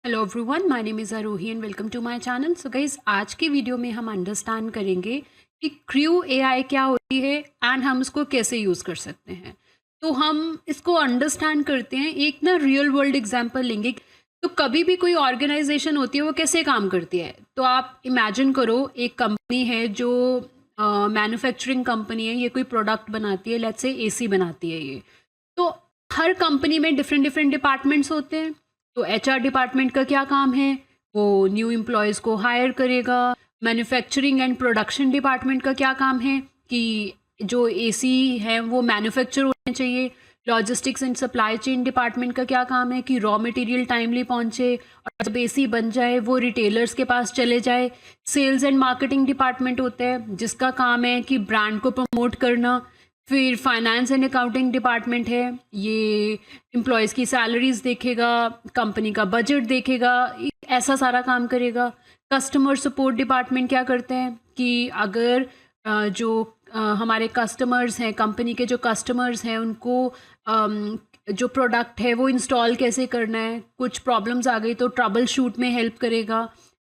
Hello everyone, my name is Arohi and welcome to my channel. So guys, आज की video में हम understand करेंगे कि क्रू एआई क्या होती है एंड हम इसको कैसे यूज़ कर सकते हैं। तो हम इसको अंडरस्टैंड करते हैं, एक ना रियल वर्ल्ड एग्जांपल लेंगे। तो कभी भी कोई ऑर्गेनाइजेशन होती है वो कैसे काम करती है, तो आप इमेजिन करो एक कंपनी है जो मैन्युफैक्चरिंग कंपनी है, ये कोई प्रोडक्ट बनाती है, लेट्स से एसी बनाती है ये। तो हर कंपनी में डिफरेंट डिफरेंट डिपार्टमेंट्स होते हैं। तो एचआर डिपार्टमेंट का क्या काम है, वो न्यू एम्प्लॉयज़ को हायर करेगा। मैन्युफैक्चरिंग एंड प्रोडक्शन डिपार्टमेंट का क्या काम है कि जो एसी है वो मैन्युफैक्चर होने चाहिए। Logistics and supply chain department का क्या काम है कि रॉ मटेरियल टाइमली पहुंचे और जब एसी बन जाए वो रिटेलर्स के पास चले जाए। सेल्स एंड मार्केटिंग डिपार्टमेंट होता है जिसका काम है कि ब्रांड को प्रमोट करना। फिर फाइनेंस एंड अकाउंटिंग डिपार्टमेंट है, ये एम्प्लॉयज़ की सैलरीज देखेगा, कंपनी का बजट देखेगा, ऐसा सारा काम करेगा। कस्टमर सपोर्ट डिपार्टमेंट क्या करते हैं कि अगर हमारे कस्टमर्स हैं, कंपनी के जो कस्टमर्स हैं, उनको जो प्रोडक्ट है वो इंस्टॉल कैसे करना है, कुछ प्रॉब्लम्स आ गई तो ट्रबल शूट में हेल्प करेगा।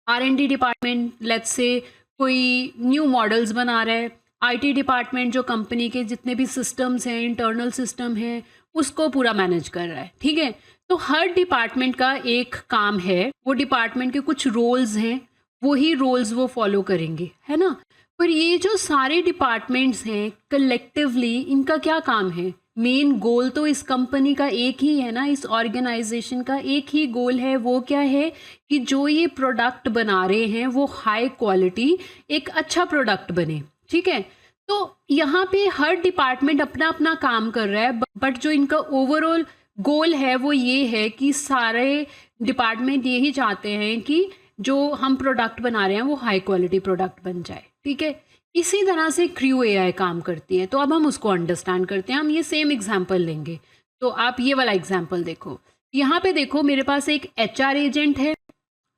आर&डी डिपार्टमेंट, लेट्स से कोई न्यू मॉडल्स बना रहा है। आईटी डिपार्टमेंट जो कंपनी के जितने भी सिस्टम्स हैं, इंटरनल सिस्टम हैं, उसको पूरा मैनेज कर रहा है। ठीक है, तो हर डिपार्टमेंट का एक काम है, वो डिपार्टमेंट के कुछ रोल्स हैं, वही रोल्स वो फॉलो करेंगे, है ना। पर ये जो सारे डिपार्टमेंट्स हैं कलेक्टिवली, इनका क्या काम है? मेन गोल तो इस कंपनी का एक ही है ना, इस ऑर्गेनाइजेशन का एक ही गोल है। वो क्या है कि जो ये प्रोडक्ट बना रहे हैं वो हाई क्वालिटी एक अच्छा प्रोडक्ट बने। ठीक है, तो यहाँ पे हर डिपार्टमेंट अपना अपना काम कर रहा है, बट जो इनका ओवरऑल गोल है वो ये है कि सारे डिपार्टमेंट यही चाहते हैं कि जो हम प्रोडक्ट बना रहे हैं वो हाई क्वालिटी प्रोडक्ट बन जाए। ठीक है, इसी तरह से क्रू एआई काम करती है। तो अब हम उसको अंडरस्टैंड करते हैं। हम ये सेम एग्जांपल लेंगे। तो आप ये वाला एग्जांपल देखो, यहाँ पे देखो मेरे पास एक एचआर एजेंट है,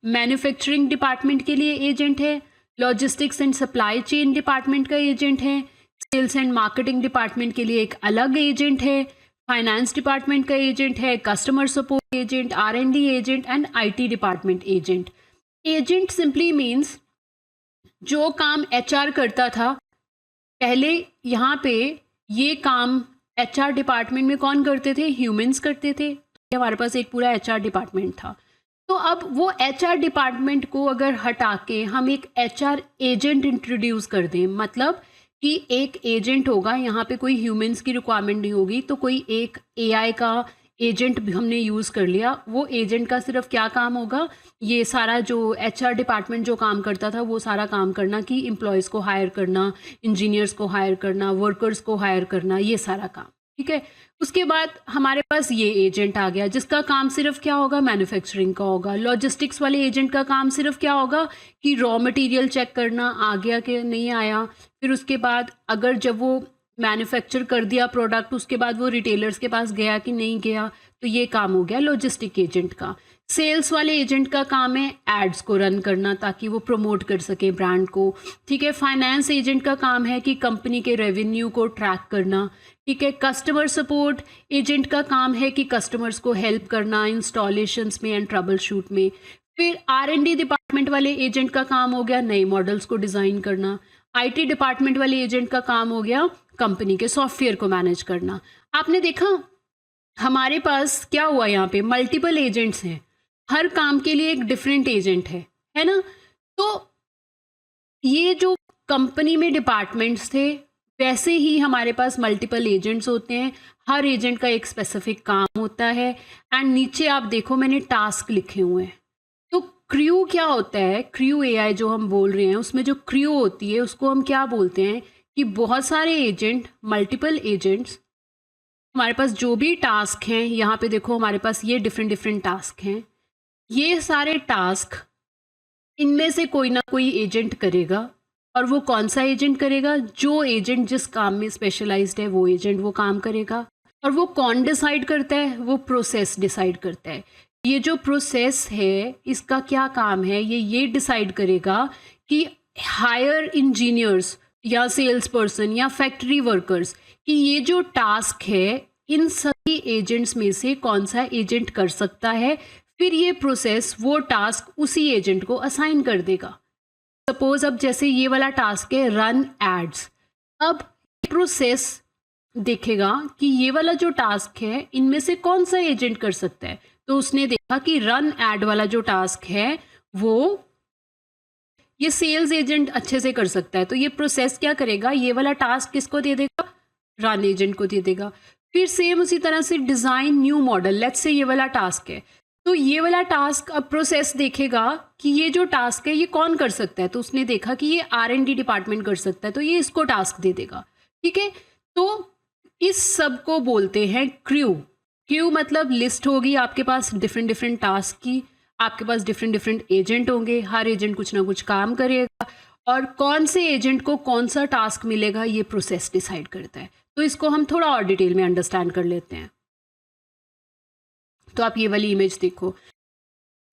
मैन्युफैक्चरिंग डिपार्टमेंट के लिए एजेंट है, logistics and supply chain department का एजेंट है, सेल्स एंड मार्केटिंग डिपार्टमेंट के लिए एक अलग एजेंट है, फाइनेंस डिपार्टमेंट का एजेंट है, customer support agent, R and D agent and IT department agent. Agent simply means जो काम एचआर करता था पहले, यहाँ पे ये काम एचआर डिपार्टमेंट में कौन करते थे? ह्यूमंस करते थे। तो हमारे पास एक पूरा एचआर डिपार्टमेंट था। तो अब वो एचआर डिपार्टमेंट को अगर हटा के हम एक एचआर एजेंट इंट्रोड्यूस कर दें, मतलब कि एक एजेंट होगा, यहाँ पे कोई ह्यूमंस की रिक्वायरमेंट नहीं होगी, तो कोई एक एआई का एजेंट भी हमने यूज़ कर लिया। वो एजेंट का सिर्फ क्या काम होगा, ये सारा जो एचआर डिपार्टमेंट जो काम करता था वो सारा काम करना, कि एम्प्लॉयज़ को हायर करना, इंजीनियर्स को हायर करना, वर्कर्स को हायर करना, ये सारा काम। ठीक है, उसके बाद हमारे पास ये एजेंट आ गया जिसका काम सिर्फ क्या होगा, मैन्युफैक्चरिंग का होगा। लॉजिस्टिक्स वाले एजेंट का काम सिर्फ क्या होगा कि रॉ मटेरियल चेक करना, आ गया कि नहीं आया। फिर उसके बाद अगर जब वो मैन्युफैक्चर कर दिया प्रोडक्ट, उसके बाद वो रिटेलर्स के पास गया कि नहीं गया, तो ये काम हो गया लॉजिस्टिक एजेंट का। सेल्स वाले एजेंट का काम है एड्स को रन करना ताकि वो प्रमोट कर सके ब्रांड को। ठीक है, फाइनेंस एजेंट का काम है कि कंपनी के रेवेन्यू को ट्रैक करना। ठीक है, कस्टमर सपोर्ट एजेंट का काम है कि कस्टमर्स को हेल्प करना इंस्टॉलेशंस में एंड ट्रबल शूट में। फिर आर&डी डिपार्टमेंट वाले एजेंट का काम हो गया नए मॉडल्स को डिज़ाइन करना। आईटी डिपार्टमेंट वाले एजेंट का काम हो गया कंपनी के सॉफ्टवेयर को मैनेज करना। आपने देखा हमारे पास क्या हुआ, यहाँ पे मल्टीपल एजेंट्स हैं, हर काम के लिए एक डिफरेंट एजेंट है ना। तो ये जो कंपनी में डिपार्टमेंट्स थे, वैसे ही हमारे पास मल्टीपल एजेंट्स होते हैं, हर एजेंट का एक स्पेसिफिक काम होता है। एंड नीचे आप देखो मैंने टास्क लिखे हुए हैं। तो क्रू क्या होता है, क्रू एआई जो हम बोल रहे हैं, उसमें जो क्रू होती है उसको हम क्या बोलते हैं कि बहुत सारे एजेंट, मल्टीपल एजेंट्स, हमारे पास जो भी टास्क हैं, यहाँ पे देखो हमारे पास ये डिफरेंट डिफरेंट टास्क हैं। ये सारे टास्क इनमें से कोई ना कोई एजेंट करेगा। और वो कौन सा एजेंट करेगा? जो एजेंट जिस काम में स्पेशलाइज्ड है वो एजेंट वो काम करेगा। और वो कौन डिसाइड करता है? वो प्रोसेस डिसाइड करता है। ये जो प्रोसेस है इसका क्या काम है, ये डिसाइड करेगा कि हायर इंजीनियर्स या सेल्स पर्सन या फैक्ट्री वर्कर्स कि ये जो टास्क है इन सभी एजेंट्स में से कौन सा एजेंट कर सकता है। फिर ये प्रोसेस वो टास्क उसी एजेंट को असाइन कर देगा। सपोज अब जैसे ये वाला टास्क है रन एड्स, अब प्रोसेस देखेगा कि ये वाला जो टास्क है इनमें से कौन सा एजेंट कर सकता है। तो उसने देखा कि रन एड वाला जो टास्क है वो ये सेल्स एजेंट अच्छे से कर सकता है, तो ये प्रोसेस क्या करेगा, ये वाला टास्क किसको दे देगा, रन एजेंट को दे देगा। फिर सेम उसी तरह से design new model, let's say ये वाला टास्क है, तो ये वाला टास्क अब प्रोसेस देखेगा कि ये जो टास्क है ये कौन कर सकता है। तो उसने देखा कि ये R&D डिपार्टमेंट कर सकता है, तो ये इसको टास्क दे देगा। ठीक है, तो इस सब को बोलते हैं क्रू। क्रू मतलब लिस्ट होगी आपके पास डिफरेंट डिफरेंट टास्क की, आपके पास डिफरेंट डिफरेंट एजेंट होंगे, हर एजेंट कुछ ना कुछ काम करेगा, और कौन से एजेंट को कौन सा टास्क मिलेगा ये प्रोसेस डिसाइड करता है। तो इसको हम थोड़ा और डिटेल में अंडरस्टैंड कर लेते हैं। तो आप ये वाली इमेज देखो।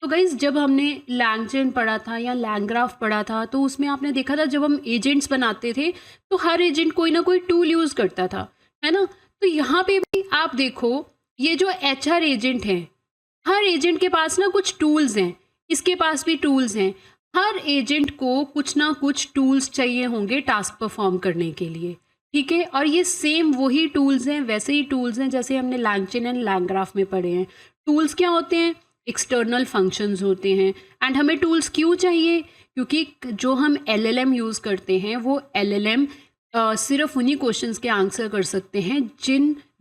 तो गाइज जब हमने लैंगचेन पढ़ा था या लैंग्राफ पढ़ा था, तो उसमें आपने देखा था जब हम एजेंट्स बनाते थे तो हर एजेंट कोई ना कोई टूल यूज़ करता था, है ना। तो यहाँ पे भी आप देखो ये जो HR एजेंट है, हर एजेंट के पास ना कुछ टूल्स हैं, इसके पास भी टूल्स हैं। हर एजेंट को कुछ ना कुछ टूल्स चाहिए होंगे टास्क परफॉर्म करने के लिए। ठीक है, और ये सेम वही टूल्स हैं, वैसे ही टूल्स हैं जैसे हमने लैंगचेन एंड लैंग्राफ में पढ़े हैं। टूल्स क्या होते हैं, एक्सटर्नल फंक्शंस होते हैं। एंड हमें टूल्स क्यों चाहिए, क्योंकि जो हम LLM यूज़ करते हैं वो LLM सिर्फ उन्हीं क्वेश्चंस के आंसर कर सकते हैं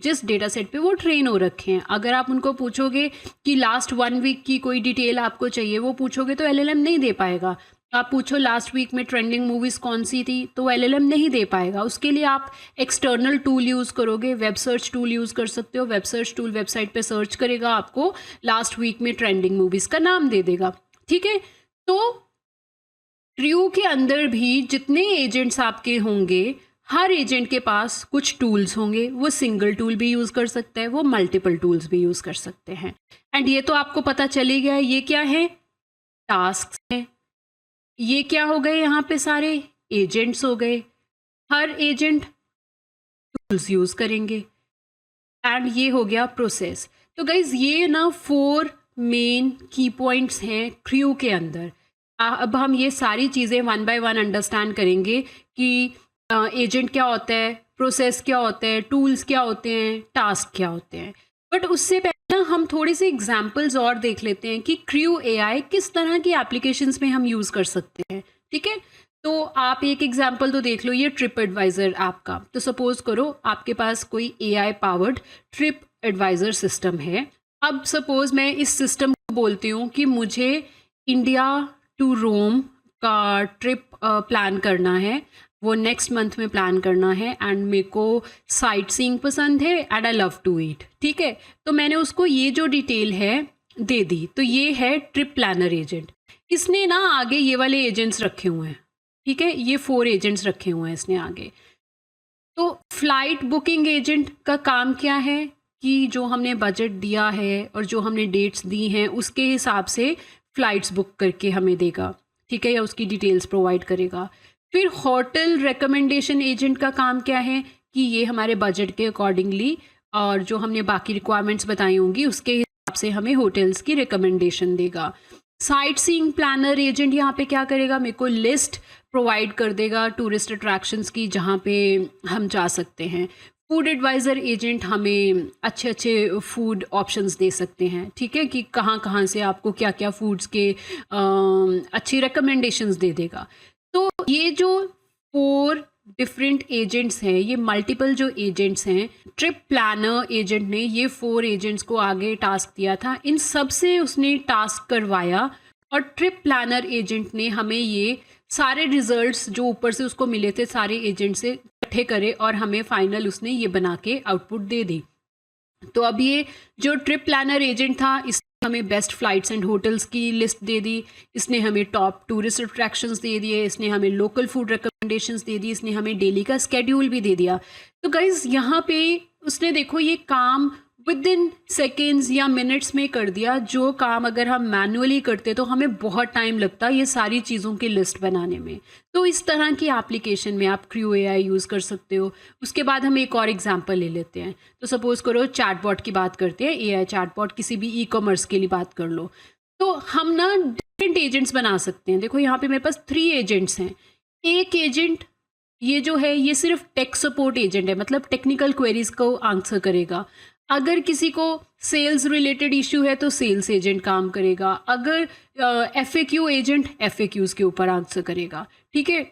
जिस डेटा सेट पे वो ट्रेन हो रखे हैं। अगर आप उनको पूछोगे कि लास्ट 1 वीक की कोई डिटेल आपको चाहिए, वो पूछोगे तो LLM नहीं दे पाएगा। आप पूछो लास्ट वीक में ट्रेंडिंग मूवीज़ कौन सी थी, तो LLM नहीं दे पाएगा। उसके लिए आप एक्सटर्नल टूल यूज़ करोगे, वेब सर्च टूल यूज़ कर सकते हो। वेब सर्च टूल वेबसाइट पे सर्च करेगा, आपको लास्ट वीक में ट्रेंडिंग मूवीज़ का नाम दे देगा। ठीक है, तो क्रू के अंदर भी जितने एजेंट्स आपके होंगे, हर एजेंट के पास कुछ टूल्स होंगे। वो सिंगल टूल भी यूज़ कर सकता है, वो मल्टीपल टूल्स भी यूज़ कर सकते हैं। एंड ये तो आपको पता चली गया है, ये क्या है, टास्क हैं। ये क्या हो गए, यहाँ पे सारे एजेंट्स हो गए, हर एजेंट टूल्स यूज़ करेंगे। एंड ये हो गया प्रोसेस। तो गाइज ये ना 4 मेन की पॉइंट्स हैं क्रू के अंदर। अब हम ये सारी चीज़ें 1 बाय 1 अंडरस्टैंड करेंगे कि एजेंट क्या होता है, प्रोसेस क्या होता है, टूल्स क्या होते हैं, टास्क क्या होते हैं। बट उससे पहले ना हम थोड़े से एग्जांपल्स और देख लेते हैं कि क्रू AI किस तरह की एप्लीकेशंस में हम यूज़ कर सकते हैं। ठीक है, तो आप एक एग्जांपल तो देख लो, ये ट्रिप एडवाइज़र ऐप का। तो सपोज करो आपके पास कोई AI powered trip advisor system है। अब सपोज मैं इस सिस्टम को बोलती हूँ कि मुझे इंडिया टू रोम का ट्रिप प्लान करना है, वो नेक्स्ट मंथ में प्लान करना है, एंड मेरे को साइट सीइंग पसंद है and I love to eat. ठीक है, तो मैंने उसको ये जो डिटेल है दे दी। तो ये है ट्रिप प्लानर एजेंट। इसने ना आगे ये वाले एजेंट्स रखे हुए हैं। ठीक है, ये 4 एजेंट्स रखे हुए हैं इसने आगे। तो फ्लाइट बुकिंग एजेंट का काम क्या है कि जो हमने बजट दिया है और जो हमने डेट्स दी हैं उसके हिसाब से फ़्लाइट्स बुक करके हमें देगा। ठीक है, या उसकी डिटेल्स प्रोवाइड करेगा। फिर होटल रिकमेंडेशन एजेंट का काम क्या है कि ये हमारे बजट के अकॉर्डिंगली और जो हमने बाकी रिक्वायरमेंट्स बताई होंगी उसके हिसाब से हमें होटल्स की रिकमेंडेशन देगा। साइट सीइंग प्लानर एजेंट यहाँ पे क्या करेगा, मेरे को लिस्ट प्रोवाइड कर देगा टूरिस्ट अट्रैक्शंस की जहाँ पे हम जा सकते हैं। फूड एडवाइज़र एजेंट हमें अच्छे अच्छे फूड ऑप्शंस दे सकते हैं। ठीक है, कि कहाँ कहाँ से आपको क्या क्या फूड्स के अच्छी रिकमेंडेशंस दे देगा। तो ये जो 4 डिफरेंट एजेंट्स हैं, ये मल्टीपल जो एजेंट्स हैं, ट्रिप प्लानर एजेंट ने ये 4 एजेंट्स को आगे टास्क दिया था, इन सब से उसने टास्क करवाया और ट्रिप प्लानर एजेंट ने हमें ये सारे रिजल्ट्स जो ऊपर से उसको मिले थे सारे एजेंट से इकट्ठे करे और हमें फाइनल उसने ये बना के आउटपुट दे दी। तो अब ये जो ट्रिप प्लानर एजेंट था इसने हमें बेस्ट फ्लाइट्स एंड होटल्स की लिस्ट दे दी, इसने हमें टॉप टूरिस्ट अट्रैक्शंस दे दिए, इसने हमें लोकल फूड रिकमेंडेशंस दे दी, इसने हमें डेली का स्केड्यूल भी दे दिया। तो गाइज यहाँ पे उसने देखो ये काम विद इन सेकेंड्स या मिनट्स में कर दिया। जो काम अगर हम मैनुअली करते तो हमें बहुत टाइम लगता ये सारी चीज़ों की लिस्ट बनाने में। तो इस तरह की एप्लीकेशन में आप क्रू एआई यूज़ कर सकते हो। उसके बाद हम एक और एग्जांपल ले लेते हैं। तो सपोज़ करो चैटबॉट की बात करते हैं, एआई चैटबॉट, किसी भी ई कॉमर्स के लिए बात कर लो। तो हम ना डिफरेंट एजेंट्स बना सकते हैं। देखो यहाँ पे मेरे पास 3 एजेंट्स हैं। एक एजेंट ये जो है ये सिर्फ टेक सपोर्ट एजेंट है, मतलब टेक्निकल क्वेरीज को आंसर करेगा। अगर किसी को सेल्स रिलेटेड इश्यू है तो सेल्स एजेंट काम करेगा। अगर एफएक्यू एजेंट एफएक्यूज के ऊपर आंसर करेगा। ठीक है,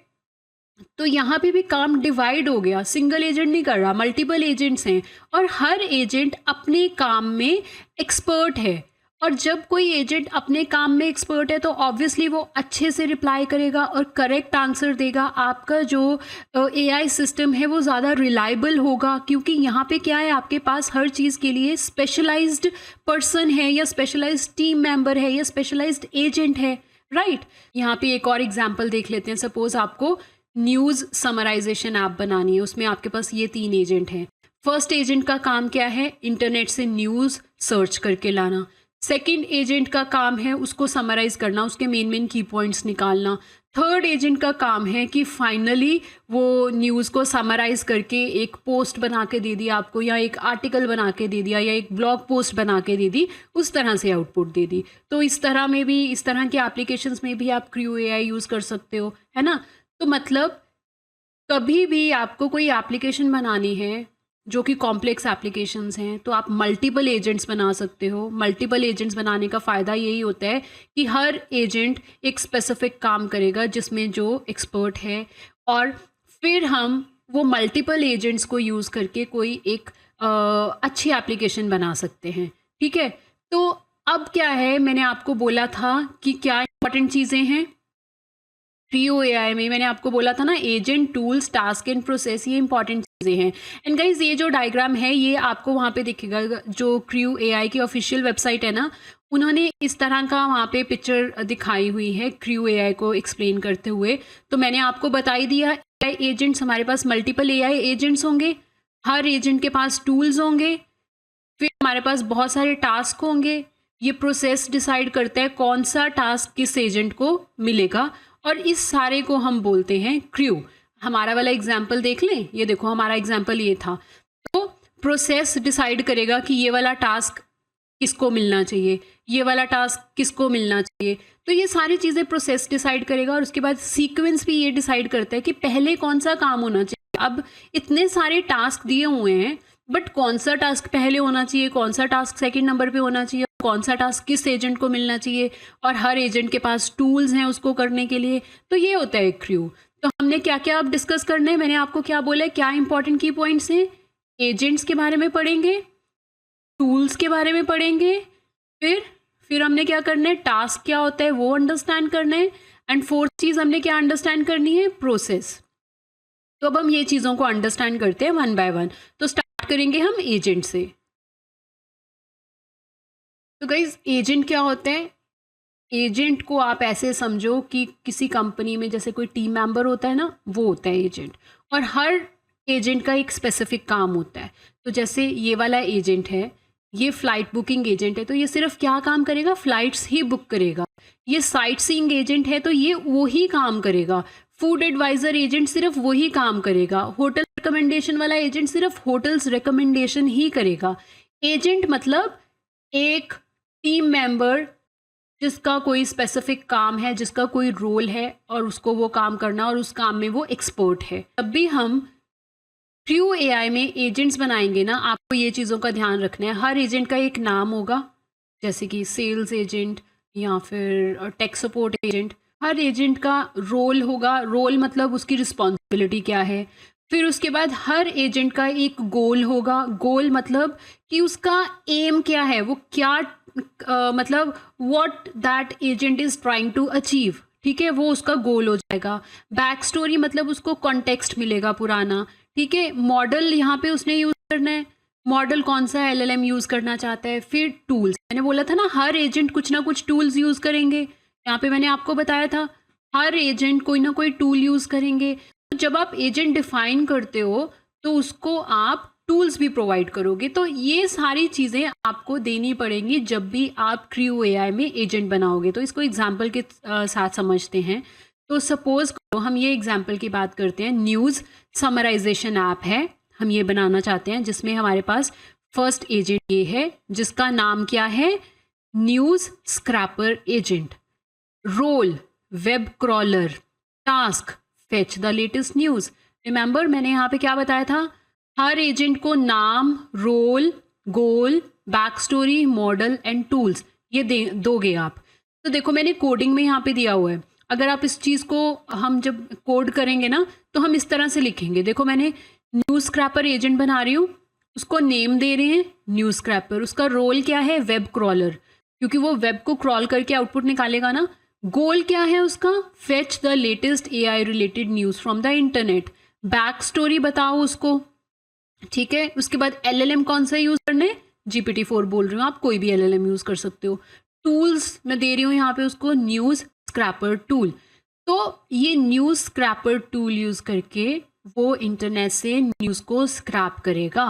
तो यहाँ पे भी काम डिवाइड हो गया, सिंगल एजेंट नहीं कर रहा, मल्टीपल एजेंट्स हैं और हर एजेंट अपने काम में एक्सपर्ट है। और जब कोई एजेंट अपने काम में एक्सपर्ट है तो ऑब्वियसली वो अच्छे से रिप्लाई करेगा और करेक्ट आंसर देगा। आपका जो एआई सिस्टम है वो ज़्यादा रिलायबल होगा, क्योंकि यहाँ पे क्या है, आपके पास हर चीज़ के लिए स्पेशलाइज्ड पर्सन है या स्पेशलाइज्ड टीम मेंबर है या स्पेशलाइज्ड एजेंट है, राइट। यहाँ पे एक और एग्जांपल देख लेते हैं। सपोज आपको न्यूज़ समराइजेशन ऐप बनानी है, उसमें आपके पास ये 3 एजेंट हैं। फर्स्ट एजेंट का काम क्या है, इंटरनेट से न्यूज़ सर्च करके लाना। सेकंड एजेंट का काम है उसको समराइज़ करना, उसके मेन की पॉइंट्स निकालना। थर्ड एजेंट का काम है कि फाइनली वो न्यूज़ को समराइज़ करके एक पोस्ट बना के दे दिया आपको, या एक आर्टिकल बना के दे दिया, या एक ब्लॉग पोस्ट बना के दे दी, उस तरह से आउटपुट दे दी। तो इस तरह में भी, इस तरह के एप्लीकेशंस में भी आप क्रू एआई यूज़ कर सकते हो, है ना। तो मतलब कभी भी आपको कोई एप्लीकेशन बनानी है जो कि कॉम्प्लेक्स एप्लीकेशंस हैं तो आप मल्टीपल एजेंट्स बना सकते हो। मल्टीपल एजेंट्स बनाने का फ़ायदा यही होता है कि हर एजेंट एक स्पेसिफिक काम करेगा जिसमें जो एक्सपर्ट है, और फिर हम वो मल्टीपल एजेंट्स को यूज़ करके कोई एक अच्छी एप्लीकेशन बना सकते हैं। ठीक है, तो अब क्या है, मैंने आपको बोला था कि क्या इंपॉर्टेंट चीज़ें हैं क्रू एआई में। मैंने आपको बोला था ना, agent, tools, task and process, ये इंपॉर्टेंट चीज़ें हैं। एंड गाइज ये जो डायग्राम है ये आपको वहाँ पे दिखेगा, जो क्रू एआई की ऑफिशियल वेबसाइट है ना, उन्होंने इस तरह का वहाँ पे पिक्चर दिखाई हुई है क्रू एआई को एक्सप्लेन करते हुए। तो मैंने आपको बता ही दिया, एआई एजेंट्स, हमारे पास मल्टीपल एआई एजेंट्स होंगे, हर एजेंट के पास टूल्स होंगे, फिर हमारे पास बहुत सारे टास्क होंगे। ये प्रोसेस डिसाइड करता है कौन सा टास्क किस एजेंट को मिलेगा, और इस सारे को हम बोलते हैं क्रू। हमारा वाला एग्जाम्पल देख लें, ये देखो हमारा एग्जाम्पल ये था। तो प्रोसेस डिसाइड करेगा कि ये वाला टास्क किसको मिलना चाहिए, ये वाला टास्क किसको मिलना चाहिए। तो ये सारी चीज़ें प्रोसेस डिसाइड करेगा, और उसके बाद सीक्वेंस भी ये डिसाइड करता है कि पहले कौन सा काम होना चाहिए। अब इतने सारे टास्क दिए हुए हैं, बट कौन सा टास्क पहले होना चाहिए, कौन सा टास्क सेकंड नंबर पे होना चाहिए, कौन सा टास्क किस एजेंट को मिलना चाहिए, और हर एजेंट के पास टूल्स हैं उसको करने के लिए। तो ये होता है क्रू। तो हमने क्या क्या अब डिस्कस करना है, मैंने आपको क्या बोला है, क्या इंपॉर्टेंट की पॉइंट्स हैं। एजेंट्स के बारे में पढ़ेंगे, टूल्स के बारे में पढ़ेंगे, फिर हमने क्या करना है, टास्क क्या होता है वो अंडरस्टैंड करना है, एंड फोर्थ चीज़ हमने क्या अंडरस्टैंड करनी है, प्रोसेस। तो अब हम ये चीज़ों को अंडरस्टैंड करते हैं वन बाय वन। तो स्टार्ट करेंगे हम एजेंट से। तो गाइज एजेंट क्या होते हैं, एजेंट को आप ऐसे समझो कि किसी कंपनी में जैसे कोई टीम मेंबर होता है ना, वो होता है एजेंट, और हर एजेंट का एक स्पेसिफिक काम होता है। तो जैसे ये वाला एजेंट है, ये फ़्लाइट बुकिंग एजेंट है, तो ये सिर्फ क्या काम करेगा, फ़्लाइट्स ही बुक करेगा। ये साइट सीइंग एजेंट है तो ये वही काम करेगा। फूड एडवाइज़र एजेंट सिर्फ वही काम करेगा। होटल रिकमेंडेशन वाला एजेंट सिर्फ होटल्स रिकमेंडेशन ही करेगा। एजेंट मतलब एक टीम मेंबर जिसका कोई स्पेसिफिक काम है, जिसका कोई रोल है, और उसको वो काम करना, और उस काम में वो एक्सपर्ट है। तब भी हम क्रू एआई में एजेंट्स बनाएंगे ना, आपको ये चीज़ों का ध्यान रखना है। हर एजेंट का एक नाम होगा, जैसे कि सेल्स एजेंट या फिर टेक सपोर्ट एजेंट। हर एजेंट का रोल होगा, रोल मतलब उसकी रिस्पॉन्सिबिलिटी क्या है। फिर उसके बाद हर एजेंट का एक गोल होगा, गोल मतलब कि उसका एम क्या है, वो क्या मतलब what that agent is trying to achieve. ठीक है, वो उसका गोल हो जाएगा। बैक स्टोरी मतलब उसको कॉन्टेक्स्ट मिलेगा पुराना। ठीक है, मॉडल यहाँ पे उसने यूज़ करना है, मॉडल कौन सा एलएलएम यूज़ करना चाहता है। फिर टूल्स, मैंने बोला था ना हर एजेंट कुछ ना कुछ टूल्स यूज़ करेंगे। यहाँ पे मैंने आपको बताया था हर एजेंट कोई ना कोई टूल यूज़ करेंगे। तो जब आप एजेंट डिफाइन करते हो तो उसको आप टूल्स भी प्रोवाइड करोगे। तो ये सारी चीज़ें आपको देनी पड़ेंगी जब भी आप क्रू एआई में एजेंट बनाओगे। तो इसको एग्जाम्पल के साथ समझते हैं। तो सपोज करो हम ये एग्जाम्पल की बात करते हैं, न्यूज़ समराइजेशन ऐप है, हम ये बनाना चाहते हैं जिसमें हमारे पास फर्स्ट एजेंट ये है जिसका नाम क्या है, news scraper agent. Role web crawler, task fetch the latest news. Remember मैंने यहाँ पे क्या बताया था, हर एजेंट को name, role, goal, back story, model and tools ये दोगे आप। तो देखो मैंने कोडिंग में यहाँ पे दिया हुआ है। अगर आप इस चीज़ को हम जब कोड करेंगे ना तो हम इस तरह से लिखेंगे। देखो मैंने न्यूज़ स्क्रैपर एजेंट बना रही हूँ, उसको नेम दे रहे हैं न्यूज़ स्क्रैपर, उसका रोल क्या है, वेब क्रॉलर, क्योंकि वो वेब को क्रॉल करके आउटपुट निकालेगा ना। गोल क्या है उसका, fetch the latest AI related news from the internet. Back story बताओ उसको, ठीक है। उसके बाद एलएलएम कौन सा यूज़ करना है, GPT-4 बोल रही हूँ, आप कोई भी एलएलएम यूज़ कर सकते हो। टूल्स मैं दे रही हूँ यहाँ पे उसको न्यूज़ स्क्रैपर टूल। तो ये न्यूज़ स्क्रैपर टूल यूज़ करके वो इंटरनेट से न्यूज़ को स्क्रैप करेगा।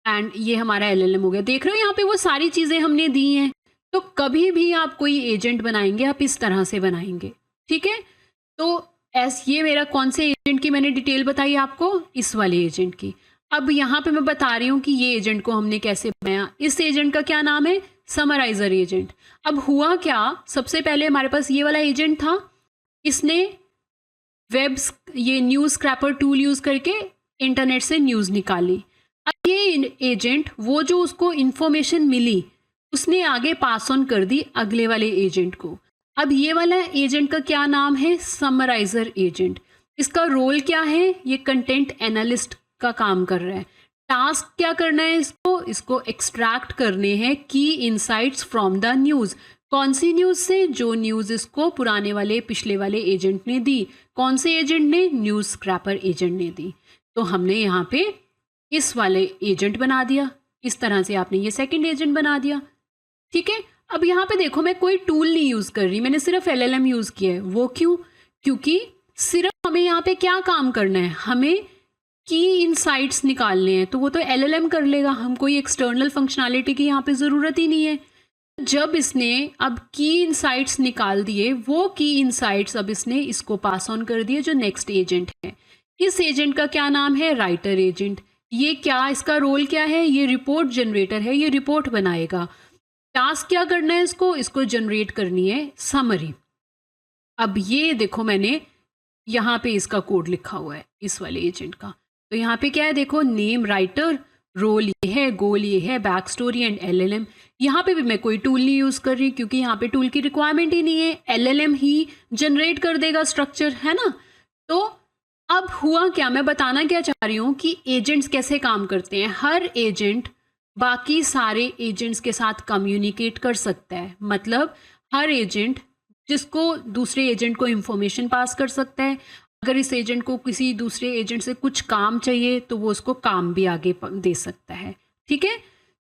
एंड ये हमारा एलएलएम हो गया। देख रहे हो यहाँ पे वो सारी चीज़ें हमने दी हैं। तो कभी भी आप कोई एजेंट बनाएंगे आप इस तरह से बनाएंगे, ठीक है। तो ये मेरा कौन से एजेंट की मैंने डिटेल बताई आपको, इस वाले एजेंट की। अब यहाँ पे मैं बता रही हूँ कि ये एजेंट को हमने कैसे बनाया। इस एजेंट का क्या नाम है, समराइजर एजेंट। अब हुआ क्या, सबसे पहले हमारे पास ये वाला एजेंट था, इसने ये न्यूज़ स्क्रैपर टूल यूज़ करके इंटरनेट से न्यूज़ निकाली। अब ये एजेंट वो जो उसको इन्फॉर्मेशन मिली उसने आगे पास ऑन कर दी अगले वाले एजेंट को। अब ये वाला एजेंट का क्या नाम है, समराइजर एजेंट। इसका रोल क्या है, ये कंटेंट एनालिस्ट का काम कर रहा है। टास्क क्या करना है इसको एक्सट्रैक्ट करने हैं की इनसाइट्स फ्रॉम द न्यूज़। कौन सी न्यूज़ से, जो न्यूज़ इसको पुराने वाले पिछले वाले एजेंट ने दी। कौन से एजेंट ने, न्यूज़ स्क्रैपर एजेंट ने दी। तो हमने यहाँ पे इस वाले एजेंट बना दिया, इस तरह से आपने ये सेकंड एजेंट बना दिया, ठीक है। अब यहाँ पे देखो मैं कोई टूल नहीं यूज़ कर रही, मैंने सिर्फ एलएलएम यूज़ किया है। वो क्यों, क्योंकि सिर्फ हमें यहाँ पे क्या काम करना है, हमें की इनसाइट्स निकालने हैं, तो वो तो एलएलएम कर लेगा, हम कोई एक्सटर्नल फंक्शनैलिटी की यहाँ पे ज़रूरत ही नहीं है। जब इसने अब की इनसाइट्स निकाल दिए, वो की इनसाइट्स अब इसने इसको पास ऑन कर दिए जो नेक्स्ट एजेंट है। इस एजेंट का क्या नाम है, राइटर एजेंट। ये क्या, इसका रोल क्या है, ये रिपोर्ट जनरेटर है, ये रिपोर्ट बनाएगा। टास्क क्या करना है इसको जनरेट करनी है समरी। अब ये देखो मैंने यहाँ पे इसका कोड लिखा हुआ है इस वाले एजेंट का। तो यहाँ पे क्या है, देखो नेम राइटर, रोल ये है, गोल ये है, बैक स्टोरी एंड एलएलएम। यहाँ पे भी मैं कोई टूल नहीं यूज़ कर रही क्योंकि यहाँ पे टूल की रिक्वायरमेंट ही नहीं है, एलएलएम ही जनरेट कर देगा स्ट्रक्चर, है ना। तो अब हुआ क्या, मैं बताना क्या चाह रही हूँ कि एजेंट्स कैसे काम करते हैं। हर एजेंट बाकी सारे एजेंट्स के साथ कम्युनिकेट कर सकता है। मतलब हर एजेंट जिसको दूसरे एजेंट को इंफॉर्मेशन पास कर सकता है। अगर इस एजेंट को किसी दूसरे एजेंट से कुछ काम चाहिए तो वो उसको काम भी आगे दे सकता है, ठीक है।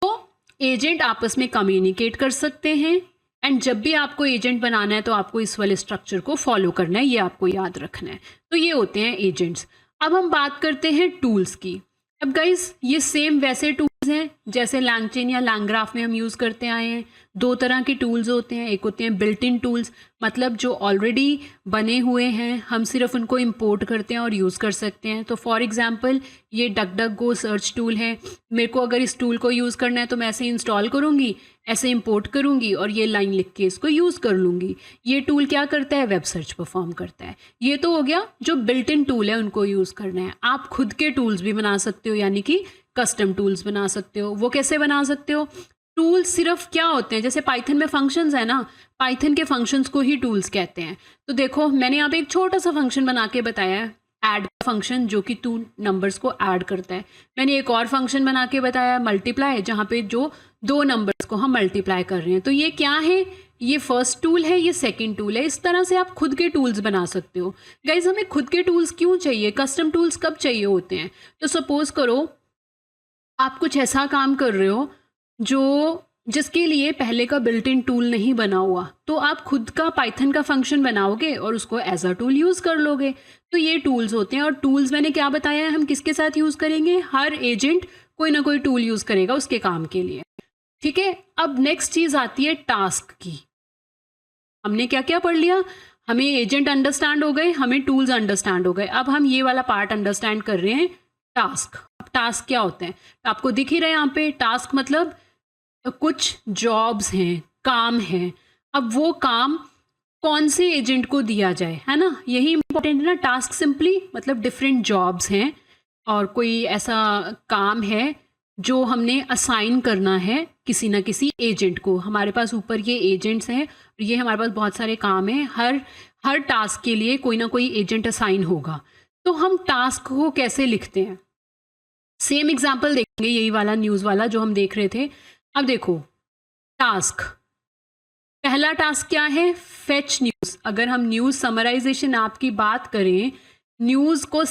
तो एजेंट आपस में कम्युनिकेट कर सकते हैं। एंड जब भी आपको एजेंट बनाना है तो आपको इस वाले स्ट्रक्चर को फॉलो करना है, ये आपको याद रखना है। तो ये होते हैं एजेंट्स। अब हम बात करते हैं टूल्स की। अब गाइस ये सेम वैसे टूल्स हैं जैसे लैंगचेन या लैंग्राफ में हम यूज़ करते आए हैं। दो तरह के टूल्स होते हैं, एक होते हैं बिल्ट इन टूल्स, मतलब जो ऑलरेडी बने हुए हैं, हम सिर्फ उनको इंपोर्ट करते हैं और यूज़ कर सकते हैं। तो फॉर एग्जांपल ये डक सर्च टूल है, मेरे को अगर इस टूल को यूज़ करना है तो मैं ऐसे इंस्टॉल करूँगी, ऐसे इंपोर्ट करूँगी और ये लाइन लिख के इसको यूज़ कर लूँगी। ये टूल क्या करता है, वेब सर्च परफॉर्म करता है। ये तो हो गया जो बिल्ट इन टूल है, उनको यूज़ करना है। आप खुद के टूल्स भी बना सकते हो, यानी कि कस्टम टूल्स बना सकते हो। वो कैसे बना सकते हो, टूल सिर्फ क्या होते हैं, जैसे पाइथन में फंक्शंस है ना, पाइथन के फंक्शंस को ही टूल्स कहते हैं। तो देखो मैंने यहाँ पे एक छोटा सा फंक्शन बना के बताया है, ऐड फंक्शन, जो कि 2 नंबर्स को ऐड करता है। मैंने एक और फंक्शन बना के बताया मल्टीप्लाई, जहाँ पे जो 2 नंबर्स को हम मल्टीप्लाई कर रहे हैं। तो ये क्या है, ये फर्स्ट टूल है, ये सेकंड टूल है। इस तरह से आप खुद के टूल्स बना सकते हो। गाइज हमें खुद के टूल्स क्यों चाहिए, कस्टम टूल्स कब चाहिए होते हैं। तो सपोज करो आप कुछ ऐसा काम कर रहे हो जो जिसके लिए पहले का बिल्ट इन टूल नहीं बना हुआ, तो आप खुद का पाइथन का फंक्शन बनाओगे और उसको एज अ टूल यूज़ कर लोगे। तो ये टूल्स होते हैं, और टूल्स मैंने क्या बताया है, हम किसके साथ यूज़ करेंगे, हर एजेंट कोई ना कोई टूल यूज़ करेगा उसके काम के लिए। ठीक है, अब नेक्स्ट चीज़ आती है टास्क की। हमने क्या क्या पढ़ लिया, हमें एजेंट अंडरस्टैंड हो गए, हमें टूल्स अंडरस्टैंड हो गए, अब हम ये वाला पार्ट अंडरस्टैंड कर रहे हैं, टास्क। अब टास्क क्या होते हैं, आपको दिख ही रहा है यहाँ पे, टास्क मतलब कुछ जॉब्स हैं, काम हैं। अब वो काम कौन से एजेंट को दिया जाए, है ना, यही इंपॉर्टेंट है ना। टास्क सिंपली मतलब डिफरेंट जॉब्स हैं और कोई ऐसा काम है जो हमने असाइन करना है किसी ना किसी एजेंट को। हमारे पास ऊपर ये एजेंट्स हैं और ये हमारे पास बहुत सारे काम हैं, हर टास्क के लिए कोई ना कोई एजेंट असाइन होगा। तो हम टास्क को कैसे लिखते हैं, सेम एग्जाम्पल देखेंगे, यही वाला न्यूज़ वाला जो हम देख रहे थे। अब देखो टास्क, पहला टास्क क्या है, फेच न्यूज़। अगर हम न्यूज़ समराइजेशन ऐप की बात करें, न्यूज़ को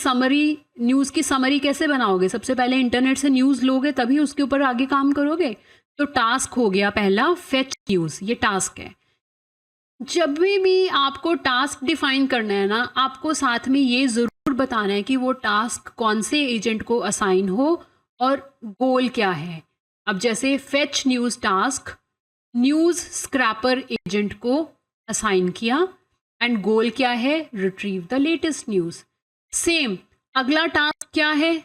न्यूज़ की समरी कैसे बनाओगे, सबसे पहले इंटरनेट से न्यूज़ लोगे तभी उसके ऊपर आगे काम करोगे। तो टास्क हो गया पहला फेच न्यूज़, ये टास्क है। जब भी आपको टास्क डिफाइन करना है ना, आपको साथ में ये ज़रूर बताना है कि वो टास्क कौन से एजेंट को असाइन हो और गोल क्या है। अब जैसे fetch news task news scraper agent को असाइन किया एंड गोल क्या है, retrieve the latest news. Same अगला टास्क क्या है,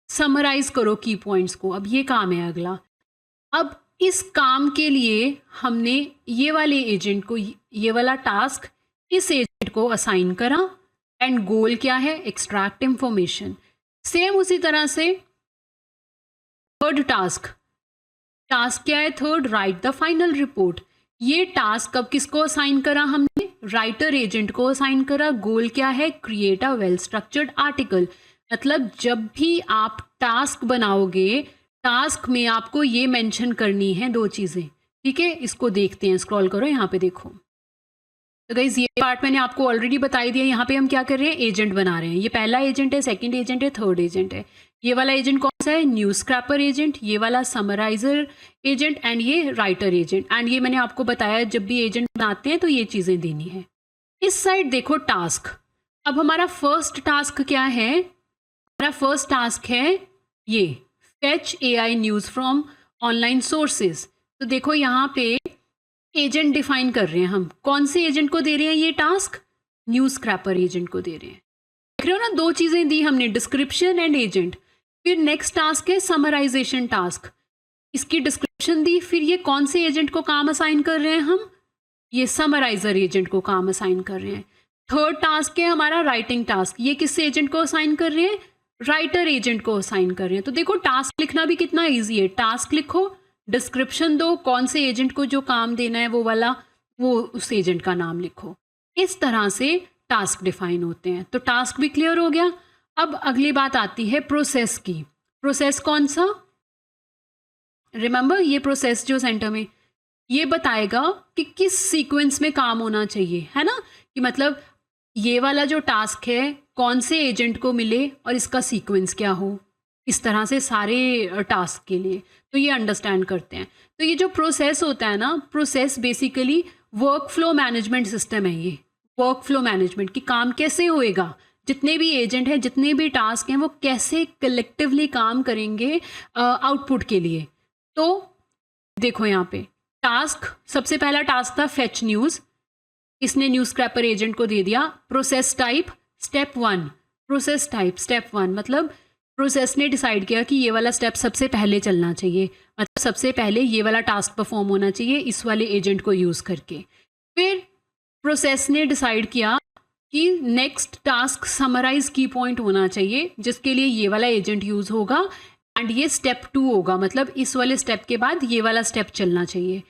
समराइज करो की पॉइंट्स को। अब ये काम है अगला। अब इस काम के लिए हमने ये वाले एजेंट को, ये वाला टास्क इस एजेंट को असाइन करा एंड गोल क्या है, एक्सट्रैक्ट इंफॉर्मेशन। सेम उसी तरह से थर्ड टास्क क्या है, third right the final report. ये टास्क अब किसको असाइन करा हमने, राइटर एजेंट को असाइन करा। गोल क्या है, create a well structured article. मतलब जब भी आप टास्क बनाओगे, टास्क में आपको ये मेंशन करनी है दो चीज़ें। ठीक है, इसको देखते हैं, स्क्रॉल करो यहाँ पे देखो। तो गाइस ये पार्ट मैंने आपको ऑलरेडी बताई दिया। यहाँ पे हम क्या कर रहे हैं, एजेंट बना रहे हैं। ये पहला एजेंट है, सेकंड एजेंट है, थर्ड एजेंट है। ये वाला एजेंट कौन सा है, न्यूज़ स्क्रैपर एजेंट, ये वाला समराइजर एजेंट एंड ये राइटर एजेंट। एंड ये मैंने आपको बताया जब भी एजेंट बनाते हैं तो ये चीज़ें देनी है। इस साइड देखो टास्क। अब हमारा फर्स्ट टास्क क्या है, हमारा फर्स्ट टास्क है ये fetch AI news from online sources. तो देखो यहाँ पे एजेंट डिफाइन कर रहे हैं हम, कौन से एजेंट को दे रहे हैं ये टास्क, न्यूज़ स्क्रैपर एजेंट को दे रहे हैं। देख रहे हो ना, दो चीज़ें दी हमने, डिस्क्रिप्शन एंड एजेंट। फिर नेक्स्ट टास्क है समराइजेशन टास्क, इसकी डिस्क्रिप्शन दी, फिर ये कौन से एजेंट को काम असाइन कर रहे हैं हम, ये समराइजर एजेंट को काम असाइन कर रहे हैं। थर्ड टास्क है हमारा राइटिंग टास्क, ये किस एजेंट को असाइन कर रहे हैं, राइटर एजेंट को असाइन कर रहे हैं। तो देखो टास्क लिखना भी कितना ईजी है, टास्क लिखो, डिस्क्रिप्शन दो, कौन से एजेंट को जो काम देना है वो वाला, वो उस एजेंट का नाम लिखो। इस तरह से टास्क डिफाइन होते हैं। तो टास्क भी क्लियर हो गया। अब अगली बात आती है प्रोसेस की। प्रोसेस कौन सा, रिमेंबर ये प्रोसेस जो सेंटर में ये बताएगा कि किस सीक्वेंस में काम होना चाहिए, है ना, कि मतलब ये वाला जो टास्क है कौन से एजेंट को मिले और इसका सीक्वेंस क्या हो, इस तरह से सारे टास्क के लिए। तो ये अंडरस्टैंड करते हैं। तो ये जो प्रोसेस होता है ना, process basically work flow management system है। ये वर्क फ्लो मैनेजमेंट कि काम कैसे होएगा, जितने भी एजेंट हैं, जितने भी टास्क हैं, वो कैसे कलेक्टिवली काम करेंगे आउटपुट के लिए। तो देखो यहाँ पे टास्क, सबसे पहला टास्क था फेच न्यूज़, इसने न्यूज़ स्क्रैपर एजेंट को दे दिया। Process type step 1, process type step 1 मतलब प्रोसेस ने डिसाइड किया कि ये वाला स्टेप सबसे पहले चलना चाहिए, मतलब सबसे पहले ये वाला टास्क परफॉर्म होना चाहिए इस वाले एजेंट को यूज़ करके। फिर प्रोसेस ने डिसाइड किया कि नेक्स्ट टास्क समराइज की पॉइंट होना चाहिए, जिसके लिए ये वाला एजेंट यूज़ होगा एंड ये स्टेप 2 होगा, मतलब इस वाले स्टेप के बाद ये वाला स्टेप चलना चाहिए।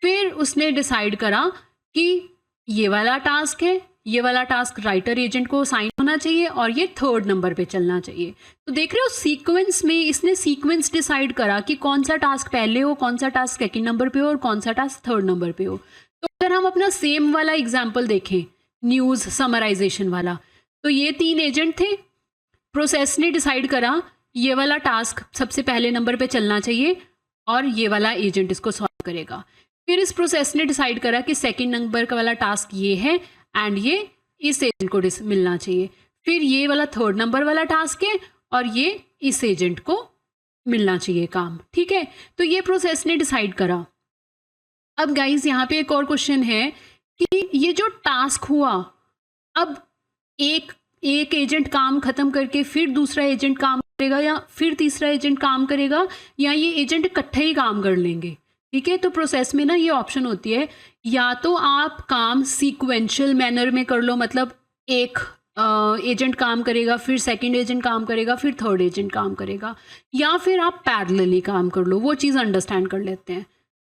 फिर उसने डिसाइड करा कि ये वाला टास्क है, ये वाला टास्क राइटर एजेंट को साइन होना चाहिए और ये थर्ड नंबर पे चलना चाहिए। तो देख रहे हो सीक्वेंस में इसने सीक्वेंस डिसाइड करा कि कौन सा टास्क पहले हो, कौन सा टास्क सेकंड नंबर पे हो और कौन सा टास्क थर्ड नंबर पे हो। तो अगर हम अपना सेम वाला एग्जाम्पल देखें, न्यूज़ समराइजेशन वाला, तो ये 3 एजेंट थे। प्रोसेस ने डिसाइड करा ये वाला टास्क सबसे पहले नंबर पे चलना चाहिए और ये वाला एजेंट इसको सॉल्व करेगा। फिर इस प्रोसेस ने डिसाइड करा कि सेकंड नंबर का वाला टास्क ये है एंड ये इस एजेंट को मिलना चाहिए। फिर ये वाला थर्ड नंबर वाला टास्क है और ये इस एजेंट को मिलना चाहिए काम, ठीक है। तो ये प्रोसेस ने डिसाइड करा। अब गाइज यहाँ पे एक और क्वेश्चन है कि ये जो टास्क हुआ, अब एक एजेंट काम खत्म करके फिर दूसरा एजेंट काम करेगा या फिर तीसरा एजेंट काम करेगा या ये एजेंट इकट्ठे ही काम कर लेंगे, ठीक है। तो प्रोसेस में ना ये ऑप्शन होती है, या तो आप काम सीक्वेंशियल मैनर में कर लो, मतलब एक एजेंट काम करेगा, फिर सेकंड एजेंट काम करेगा, फिर थर्ड एजेंट काम करेगा, या फिर आप पैरेलली काम कर लो। वो चीज़ अंडरस्टैंड कर लेते हैं।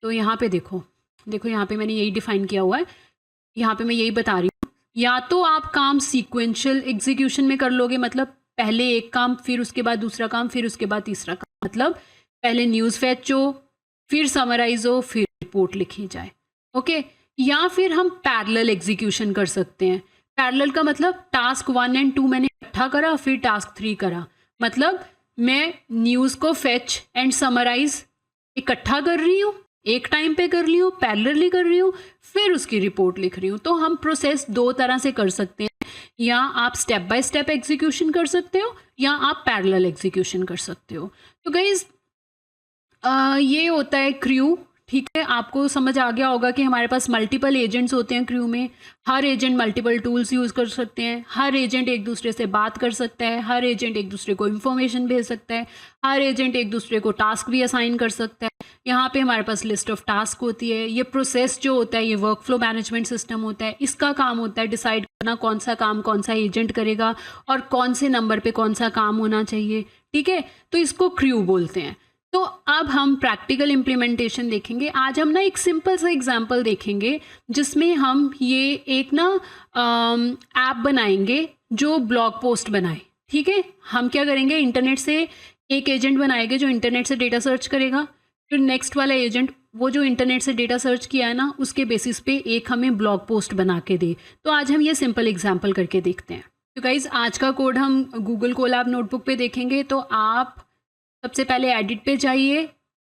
तो यहाँ पे देखो यहाँ पे मैंने यही डिफाइन किया हुआ है, यहाँ पे मैं यही बता रही हूँ। या तो आप काम सीक्वेंशियल एग्जीक्यूशन में कर लोगे, मतलब पहले एक काम, फिर उसके बाद दूसरा काम, फिर उसके बाद तीसरा काम, मतलब पहले न्यूज़ फैच हो, फिर समराइज हो, फिर रिपोर्ट लिखी जाए, ओके। या फिर हम पैरेलल एग्जीक्यूशन कर सकते हैं। पैरेलल का मतलब टास्क 1 एंड 2 मैंने इकट्ठा करा, फिर टास्क 3 करा, मतलब मैं न्यूज़ को फैच एंड समराइज इकट्ठा कर रही हूँ, एक टाइम पे कर रही हूँ, पैरेलली कर रही हूँ, फिर उसकी रिपोर्ट लिख रही हूँ। तो हम प्रोसेस दो तरह से कर सकते हैं, या आप स्टेप बाय स्टेप एग्जीक्यूशन कर सकते हो या आप पैरेलल एग्जीक्यूशन कर सकते हो। तो गाइज ये होता है क्रू, ठीक है। आपको समझ आ गया होगा कि हमारे पास मल्टीपल एजेंट्स होते हैं क्रू में। हर एजेंट मल्टीपल टूल्स यूज़ कर सकते हैं, हर एजेंट एक दूसरे से बात कर सकता है, हर एजेंट एक दूसरे को इन्फॉर्मेशन भेज सकता है, हर एजेंट एक दूसरे को टास्क भी असाइन कर सकता है। यहाँ पे हमारे पास लिस्ट ऑफ टास्क होती है। ये प्रोसेस जो होता है, ये वर्क फ्लो मैनेजमेंट सिस्टम होता है। इसका काम होता है डिसाइड करना कौन सा काम कौन सा एजेंट करेगा और कौन से नंबर पे कौन सा काम होना चाहिए, ठीक है। तो इसको क्रू बोलते हैं। तो अब हम प्रैक्टिकल इम्प्लीमेंटेशन देखेंगे। आज हम ना एक सिंपल सा एग्जांपल देखेंगे जिसमें हम ये एक ना ऐप बनाएंगे जो ब्लॉग पोस्ट बनाए, ठीक है। हम क्या करेंगे, इंटरनेट से एक एजेंट बनाएंगे जो इंटरनेट से डेटा सर्च करेगा, फिर नेक्स्ट वाला एजेंट वो जो इंटरनेट से डेटा सर्च किया है ना, उसके बेसिस पे एक हमें ब्लॉग पोस्ट बना के दे। तो आज हम ये सिंपल एग्जांपल करके देखते हैं। तो गाइज आज का कोड हम गूगल कोलैब नोटबुक पे देखेंगे। तो आप सबसे पहले एडिट पे जाइए,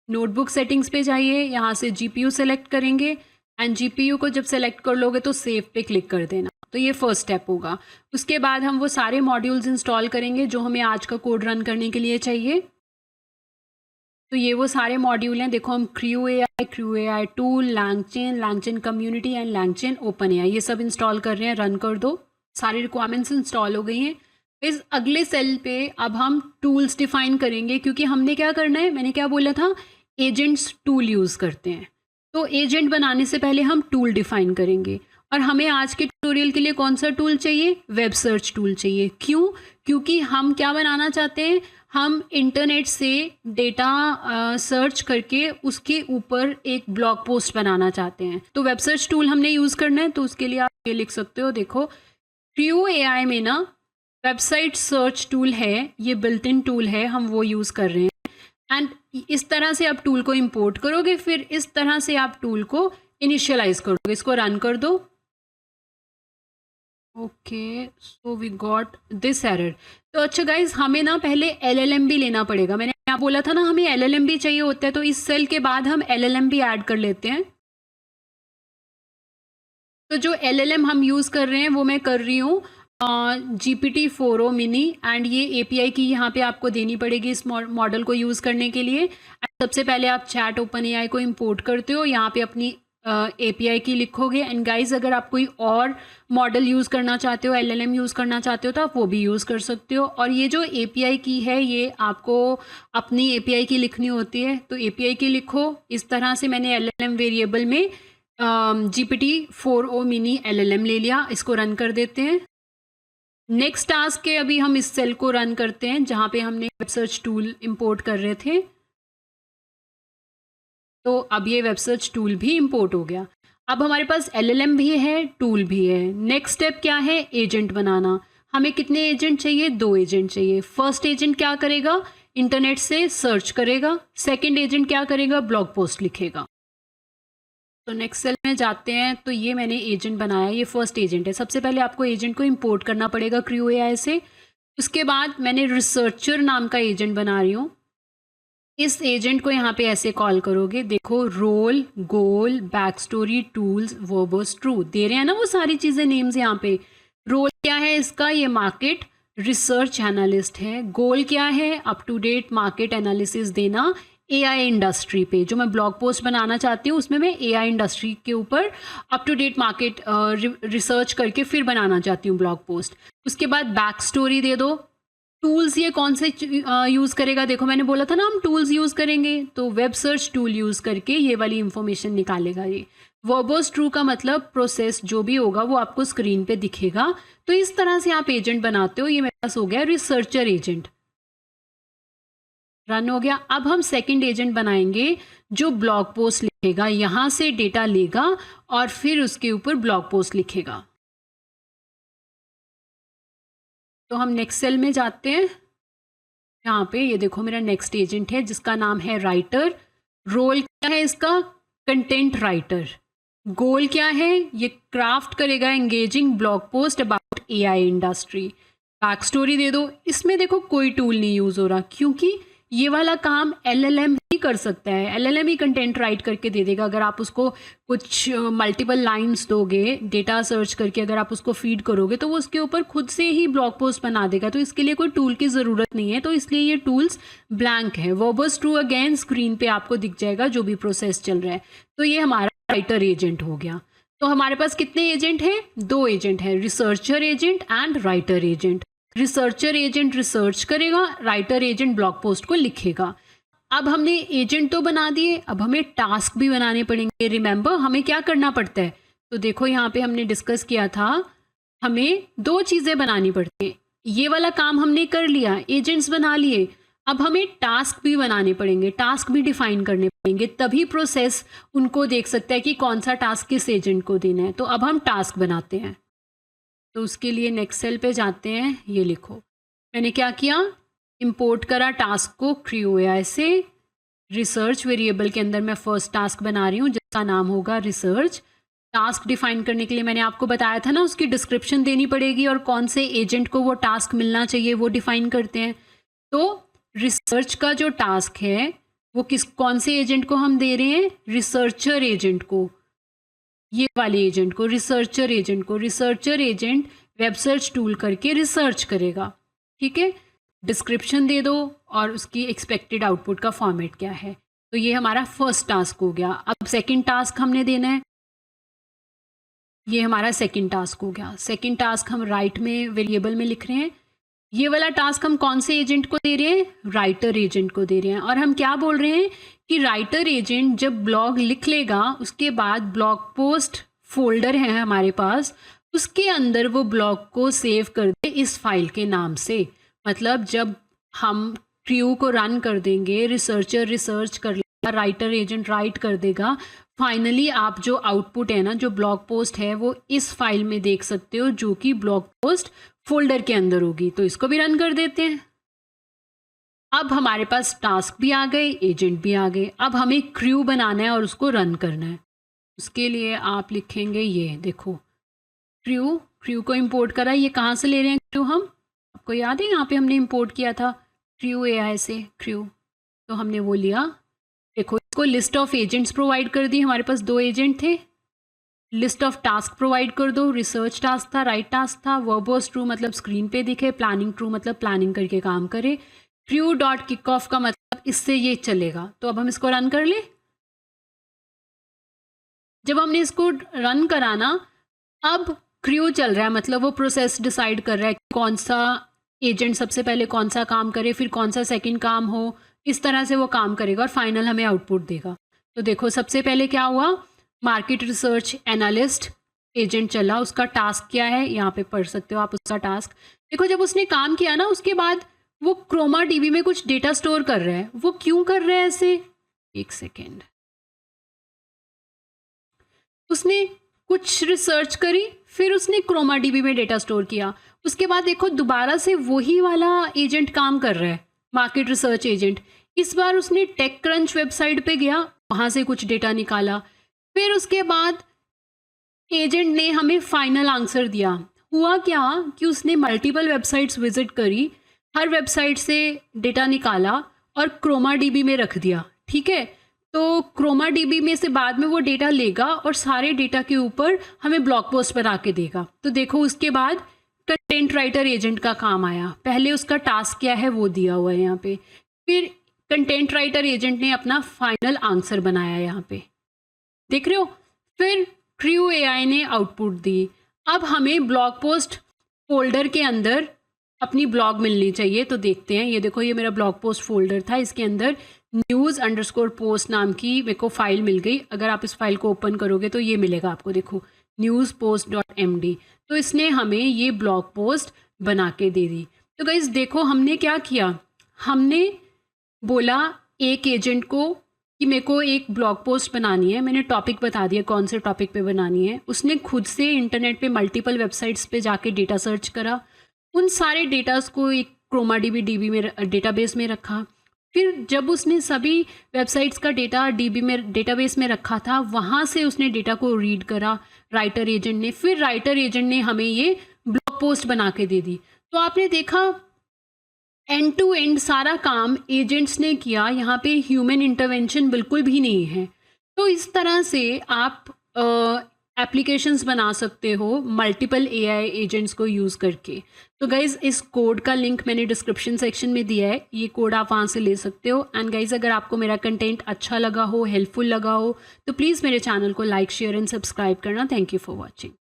नोटबुक सेटिंग्स पे जाइए, यहाँ से जीपीयू सेलेक्ट करेंगे एंड जीपीयू को जब सेलेक्ट कर लोगे तो सेव पे क्लिक कर देना। तो ये फर्स्ट स्टेप होगा। उसके बाद हम वो सारे मॉड्यूल्स इंस्टॉल करेंगे जो हमें आज का कोड रन करने के लिए चाहिए। तो ये वो सारे मॉड्यूल हैं, देखो हम crew AI tool, LangChain community and LangChain open AI, ये सब इंस्टॉल कर रहे हैं। रन कर दो, सारी रिक्वायरमेंट्स इंस्टॉल हो गई हैं। इस अगले सेल पे अब हम टूल्स डिफाइन करेंगे, क्योंकि हमने क्या करना है, मैंने क्या बोला था, एजेंट्स टूल यूज़ करते हैं। तो एजेंट बनाने से पहले हम टूल डिफाइन करेंगे। और हमें आज के ट्यूटोरियल के लिए कौन सा टूल चाहिए, वेब सर्च टूल चाहिए। क्यों, क्योंकि हम क्या बनाना चाहते हैं, हम इंटरनेट से डेटा सर्च करके उसके ऊपर एक ब्लॉग पोस्ट बनाना चाहते हैं। तो वेब सर्च टूल हमने यूज़ करना है। तो उसके लिए आप ये लिख सकते हो, देखो क्रू एआई में ना वेबसाइट सर्च टूल है, ये बिल्ट इन टूल है, हम वो यूज़ कर रहे हैं। एंड इस तरह से आप टूल को इंपोर्ट करोगे, फिर इस तरह से आप टूल को इनिशियलाइज करोगे। इसको रन कर दो। Okay, so we got this error. तो अच्छा गाइज, हमें ना पहले एलएलएम भी लेना पड़ेगा। मैंने क्या बोला था ना, हमें एलएलएम भी चाहिए होता है। तो इस सेल के बाद हम एलएलएम भी ऐड कर लेते हैं। तो जो एलएलएम हम यूज़ कर रहे हैं वो मैं कर रही हूँ GPT-4o मिनी, एंड ये एपीआई की यहाँ पे आपको देनी पड़ेगी इस मॉडल को यूज़ करने के लिए। सबसे पहले आप चैट ओपन एआई को इंपोर्ट करते हो, यहाँ पे अपनी एपीआई की लिखोगे। एंड गाइज, अगर आप कोई और मॉडल यूज़ करना चाहते हो, एलएलएम यूज़ करना चाहते हो, तो आप वो भी यूज़ कर सकते हो। और ये जो एपीआई की है, ये आपको अपनी एपीआई की लिखनी होती है। तो एपीआई की लिखो इस तरह से। मैंने एलएलएम वेरिएबल में GPT-4o मिनी एलएलएम ले लिया। इसको रन कर देते हैं। नेक्स्ट टास्क के अभी हम इस सेल को रन करते हैं जहाँ पे हमने वेब सर्च टूल इंपोर्ट कर रहे थे। तो अब ये वेब सर्च टूल भी इंपोर्ट हो गया। अब हमारे पास एलएलएम भी है, टूल भी है। नेक्स्ट स्टेप क्या है, एजेंट बनाना। हमें कितने एजेंट चाहिए, 2 एजेंट चाहिए। फर्स्ट एजेंट क्या करेगा, इंटरनेट से सर्च करेगा। सेकेंड एजेंट क्या करेगा, ब्लॉग पोस्ट लिखेगा। तो नेक्स्ट सेल में जाते हैं। तो ये मैंने एजेंट बनाया, ये फर्स्ट एजेंट है। सबसे पहले आपको एजेंट को इंपोर्ट करना पड़ेगा क्रू एआई से। उसके बाद मैंने रिसर्चर नाम का एजेंट बना रही हूँ। इस एजेंट को यहाँ पे ऐसे कॉल करोगे, देखो role, goal, back story, tools, verbose, true दे रहे हैं ना वो सारी चीज़ें नेम्स यहाँ पे। रोल क्या है इसका, ये मार्केट रिसर्च एनालिस्ट है। गोल क्या है, up to date market analysis देना एआई इंडस्ट्री पे। जो मैं ब्लॉग पोस्ट बनाना चाहती हूँ उसमें मैं एआई इंडस्ट्री के ऊपर up to date market research करके फिर बनाना चाहती हूँ ब्लॉग पोस्ट। उसके बाद बैक स्टोरी दे दो। टूल्स ये कौन से यूज़ करेगा, देखो मैंने बोला था ना हम टूल्स यूज़ करेंगे, तो वेब सर्च टूल यूज़ करके ये वाली इंफॉर्मेशन निकालेगा ये। वर्बोस ट्रू का मतलब प्रोसेस जो भी होगा वो आपको स्क्रीन पे दिखेगा। तो इस तरह से आप एजेंट बनाते हो। ये मेरे पास हो गया रिसर्चर एजेंट, रन हो गया। अब हम सेकंड एजेंट बनाएंगे जो ब्लॉग पोस्ट लिखेगा, यहाँ से डेटा लेगा और फिर उसके ऊपर ब्लॉग पोस्ट लिखेगा। तो हम नेक्स्ट सेल में जाते हैं। यहाँ पे ये देखो मेरा नेक्स्ट एजेंट है जिसका नाम है राइटर। रोल क्या है इसका, कंटेंट राइटर। गोल क्या है, ये क्राफ्ट करेगा engaging blog post about AI industry. Back story they दो। इसमें देखो कोई टूल नहीं यूज़ हो रहा क्योंकि ये वाला काम एलएलएम ही कर सकता है। एलएलएम ही कंटेंट राइट करके दे देगा। अगर आप उसको कुछ मल्टीपल लाइंस दोगे, डेटा सर्च करके अगर आप उसको फीड करोगे तो वो उसके ऊपर खुद से ही ब्लॉग पोस्ट बना देगा। तो इसके लिए कोई टूल की ज़रूरत नहीं है, तो इसलिए ये टूल्स ब्लैंक है। वर्बोस ट्रू अगेन स्क्रीन पे आपको दिख जाएगा जो भी प्रोसेस चल रहा है। तो ये हमारा राइटर एजेंट हो गया। तो हमारे पास कितने एजेंट हैं, 2 एजेंट हैं, researcher agent and writer agent. Researcher agent research करेगा, राइटर एजेंट ब्लॉग पोस्ट को लिखेगा। अब हमने एजेंट तो बना दिए, अब हमें टास्क भी बनाने पड़ेंगे। रिमेंबर हमें क्या करना पड़ता है, तो देखो यहाँ पे हमने डिस्कस किया था हमें 2 चीज़ें बनानी पड़ती हैं। ये वाला काम हमने कर लिया, एजेंट्स बना लिए। अब हमें टास्क भी बनाने पड़ेंगे, टास्क भी डिफाइन करने पड़ेंगे, तभी प्रोसेस उनको देख सकता है कि कौन सा टास्क किस एजेंट को देना है। तो अब हम टास्क बनाते हैं। तो उसके लिए नेक्स्ट सेल पे जाते हैं। ये लिखो मैंने क्या किया, इंपोर्ट करा टास्क को क्रियो एआई से। रिसर्च वेरिएबल के अंदर मैं फर्स्ट टास्क बना रही हूँ जिसका नाम होगा रिसर्च। टास्क डिफाइन करने के लिए मैंने आपको बताया था ना उसकी डिस्क्रिप्शन देनी पड़ेगी और कौन से एजेंट को वो टास्क मिलना चाहिए वो डिफाइन करते हैं। तो रिसर्च का जो टास्क है वो कौन से एजेंट को हम दे रहे हैं, रिसर्चर एजेंट को, ये वाले एजेंट को, रिसर्चर एजेंट को। Researcher agent web search tool करके रिसर्च करेगा, ठीक है। डिस्क्रिप्शन दे दो और उसकी एक्सपेक्टेड आउटपुट का फॉर्मेट क्या है। तो ये हमारा फर्स्ट टास्क हो गया। अब सेकंड टास्क हमने देना है, ये हमारा सेकंड टास्क हो गया। सेकंड टास्क हम राइट में वेरिएबल में लिख रहे हैं। ये वाला टास्क हम कौन से एजेंट को दे रहे हैं, राइटर एजेंट को दे रहे हैं। और हम क्या बोल रहे हैं कि राइटर एजेंट जब ब्लॉग लिख लेगा उसके बाद ब्लॉग पोस्ट फोल्डर है हमारे पास, उसके अंदर वो ब्लॉग को सेव कर दे इस फाइल के नाम से। मतलब जब हम क्रियो को रन कर देंगे, रिसर्चर रिसर्च कर लेगा, राइटर एजेंट राइट कर देगा, फाइनली आप जो आउटपुट है ना, जो ब्लॉग पोस्ट है वो इस फाइल में देख सकते हो जो कि ब्लॉग पोस्ट फोल्डर के अंदर होगी। तो इसको भी रन कर देते हैं। अब हमारे पास टास्क भी आ गए, एजेंट भी आ गए। अब हमें क्रू बनाना है और उसको रन करना है। उसके लिए आप लिखेंगे ये देखो क्रू को इंपोर्ट करा। ये कहाँ से ले रहे हैं क्रू, हम आपको याद है यहाँ पे हमने इंपोर्ट किया था क्रू एआई से क्रू, तो हमने वो लिया। देखो इसको लिस्ट ऑफ एजेंट्स प्रोवाइड कर दी, हमारे पास 2 एजेंट थे। लिस्ट ऑफ टास्क प्रोवाइड कर दो, रिसर्च टास्क था, राइट टास्क था। वर्बोस ट्रू मतलब स्क्रीन पे दिखे, प्लानिंग ट्रू मतलब प्लानिंग करके काम करे। क्रू डॉट किक ऑफ का मतलब इससे ये चलेगा। तो अब हम इसको रन कर ले। जब हमने इसको रन कराना, अब क्रू चल रहा है, मतलब वो प्रोसेस डिसाइड कर रहा है कि कौन सा एजेंट सबसे पहले कौन सा काम करे, फिर कौन सा सेकंड काम हो, इस तरह से वो काम करेगा और फाइनल हमें आउटपुट देगा। तो देखो सबसे पहले क्या हुआ, मार्केट रिसर्च एनालिस्ट एजेंट चला, उसका टास्क क्या है यहाँ पे पढ़ सकते हो आप उसका टास्क। देखो जब उसने काम किया ना उसके बाद वो क्रोमा डीबी में कुछ डेटा स्टोर कर रहा है। वो क्यों कर रहा है ऐसे, एक सेकेंड। उसने कुछ रिसर्च करी, फिर उसने क्रोमा डीबी में डेटा स्टोर किया। उसके बाद देखो दोबारा से वही वाला एजेंट काम कर रहा है, मार्केट रिसर्च एजेंट। इस बार उसने टेक क्रंच वेबसाइट पे गया, वहाँ से कुछ डेटा निकाला। फिर उसके बाद एजेंट ने हमें फाइनल आंसर दिया। हुआ क्या कि उसने मल्टीपल वेबसाइट्स विजिट करी, हर वेबसाइट से डेटा निकाला और क्रोमा डीबी में रख दिया, ठीक है। तो क्रोमा डीबी में से बाद में वो डेटा लेगा और सारे डेटा के ऊपर हमें ब्लॉग पोस्ट बना के देगा। तो देखो उसके बाद कंटेंट राइटर एजेंट का काम आया। पहले उसका टास्क क्या है वो दिया हुआ है यहाँ पे, फिर कंटेंट राइटर एजेंट ने अपना फाइनल आंसर बनाया यहाँ पे, देख रहे हो। फिर क्रू एआई ने आउटपुट दी। अब हमें ब्लॉग पोस्ट फोल्डर के अंदर अपनी ब्लॉग मिलनी चाहिए। तो देखते हैं, ये देखो ये मेरा ब्लॉग पोस्ट फोल्डर था, इसके अंदर news_post नाम की मेरे को फाइल मिल गई। अगर आप इस फाइल को ओपन करोगे तो ये मिलेगा आपको, देखो newspost.md। तो इसने हमें ये ब्लॉग पोस्ट बना के दे दी। तो गाइस देखो हमने क्या किया, हमने बोला एक एजेंट को कि मेरे को एक ब्लॉग पोस्ट बनानी है, मैंने टॉपिक बता दिया कौन से टॉपिक पे बनानी है। उसने खुद से इंटरनेट पे मल्टीपल वेबसाइट्स पे जाके डेटा सर्च करा, उन सारे डेटास को एक क्रोमा डीबी में डेटाबेस में रखा। फिर जब उसने सभी वेबसाइट्स का डेटा डीबी में डेटाबेस में रखा था, वहाँ से उसने डेटा को रीड करा राइटर एजेंट ने। फिर राइटर एजेंट ने हमें ये ब्लॉग पोस्ट बना के दे दी। तो आपने देखा एंड टू एंड सारा काम एजेंट्स ने किया, यहाँ पे ह्यूमन इंटरवेंशन बिल्कुल भी नहीं है। तो इस तरह से आप एप्लीकेशंस बना सकते हो मल्टीपल एआई एजेंट्स को यूज़ करके। तो गाइज़ इस कोड का लिंक मैंने डिस्क्रिप्शन सेक्शन में दिया है, ये कोड आप वहाँ से ले सकते हो। एंड गाइज़ अगर आपको मेरा कंटेंट अच्छा लगा हो, हेल्पफुल लगा हो, तो प्लीज़ मेरे चैनल को लाइक शेयर एंड सब्सक्राइब करना। Thank you for watching.